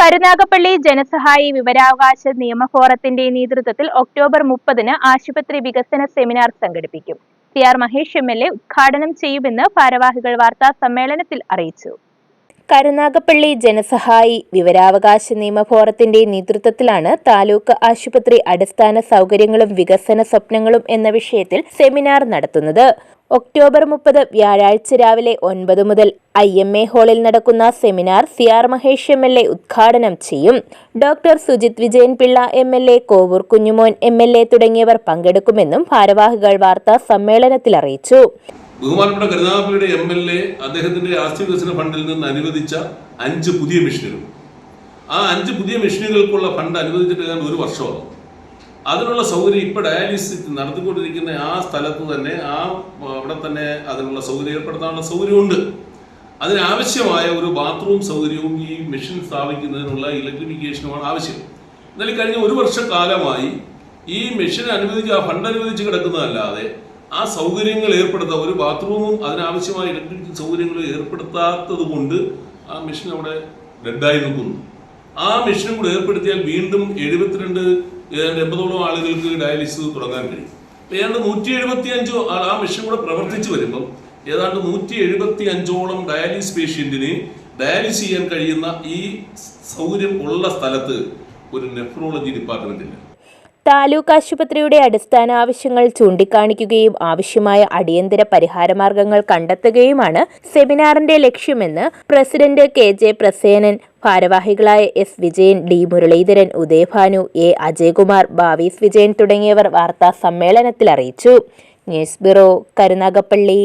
കരുനാഗപ്പള്ളി ജനസഹായി വിവരാവകാശ നിയമ ഫോറത്തിന്റെ നേതൃത്വത്തിൽ ഒക്ടോബർ 30-ന് ആശുപത്രി വികസന സെമിനാർ സംഘടിപ്പിക്കും. CR മഹേഷ് MLA ഉദ്ഘാടനം ചെയ്യുമെന്ന് ഭാരവാഹികൾ വാർത്താ സമ്മേളനത്തിൽ അറിയിച്ചു. കരുനാഗപ്പള്ളി ജനസഹായി വിവരാവകാശ നിയമ ഫോറത്തിന്റെ നേതൃത്വത്തിലാണ് താലൂക്ക് ആശുപത്രി അടിസ്ഥാന സൗകര്യങ്ങളും വികസന സ്വപ്നങ്ങളും എന്ന വിഷയത്തിൽ സെമിനാർ നടത്തുന്നത്. ഒക്ടോബർ 30 വ്യാഴാഴ്ച രാവിലെ 9 മുതൽ IMA ഹാളിൽ നടക്കുന്ന സെമിനാർ CR മഹേഷ് MLA ഉദ്ഘാടനം ചെയ്യും. Doctor Sujith Vijayan Pillai MLA, Kovoor Kunjumon MLA തുടങ്ങിയവർ പങ്കെടുക്കുമെന്നും ഭാരവാഹികൾ വാർത്താ സമ്മേളനത്തിൽ അറിയിച്ചു. ബഹുമാനപ്പെട്ട കരുനാഗപ്പള്ളിയുടെ MLA അദ്ദേഹത്തിന്റെ ആസ്തി വികസന ഫണ്ടിൽ നിന്ന് അനുവദിച്ച 5 പുതിയ മെഷീനുകൾ, ആ 5 പുതിയ മെഷീനുകൾക്കുള്ള ഫണ്ട് അനുവദിച്ചിട്ട് ഒരു വർഷമാകും. അതിനുള്ള സൗകര്യം ഇപ്പോൾ ഡയാലിസിസ് നടത്തിക്കൊണ്ടിരിക്കുന്ന ആ സ്ഥലത്ത് തന്നെ അവിടെ തന്നെ അതിനുള്ള സൗകര്യം ഏർപ്പെടുത്താനുള്ള സൗകര്യമുണ്ട്. അതിനാവശ്യമായ ഒരു ബാത്റൂം സൗകര്യവും ഈ മെഷീൻ സ്ഥാപിക്കുന്നതിനുള്ള ഇലക്ട്രിഫിക്കേഷനുമാണ് ആവശ്യം. എന്നാലും കഴിഞ്ഞ ഒരു വർഷക്കാലമായി ഈ മെഷീൻ ഫണ്ട് അനുവദിച്ച് കിടക്കുന്നതല്ലാതെ ആ സൗകര്യങ്ങൾ ഏർപ്പെടുത്താൻ, ഒരു ബാത്റൂമും അതിനാവശ്യമായ ഇലക്ട്രിക് സൗകര്യങ്ങളും ഏർപ്പെടുത്താത്തത് കൊണ്ട് ആ മെഷീൻ അവിടെ ഡെഡായി നിൽക്കുന്നു. ആ മെഷീനും കൂടെ ഏർപ്പെടുത്തിയാൽ വീണ്ടും 80ഓളം ആളുകൾക്ക് ഡയാലിസിസ് തുടങ്ങാൻ കഴിയും. ഏതാണ്ട് 175 ആ മെഷീൻ കൂടെ പ്രവർത്തിച്ചു വരുമ്പോൾ ഏതാണ്ട് 175ഓളം ഡയാലിസിസ് പേഷ്യന്റിന് ഡയാലിസിസ് ചെയ്യാൻ കഴിയുന്ന ഈ സൗകര്യം ഉള്ള സ്ഥലത്ത് ഒരു നെഫ്രോളജി ഡിപ്പാർട്ട്മെന്റ് ഇല്ല. താലൂക്ക് ആശുപത്രിയുടെ അടിസ്ഥാന ആവശ്യങ്ങൾ ചൂണ്ടിക്കാണിക്കുകയും ആവശ്യമായ അടിയന്തര പരിഹാരമാർഗങ്ങൾ കണ്ടെത്തുകയുമാണ് സെമിനാറിന്റെ ലക്ഷ്യമെന്ന് പ്രസിഡന്റ് KJ പ്രസേനൻ, ഭാരവാഹികളായ S Vijayan, D Muraleedharan, Udayabhanu, A Ajayakumar, Bhavees Vijayan തുടങ്ങിയവർ വാർത്താ സമ്മേളനത്തിൽ അറിയിച്ചു. News bureau, Karunagappally.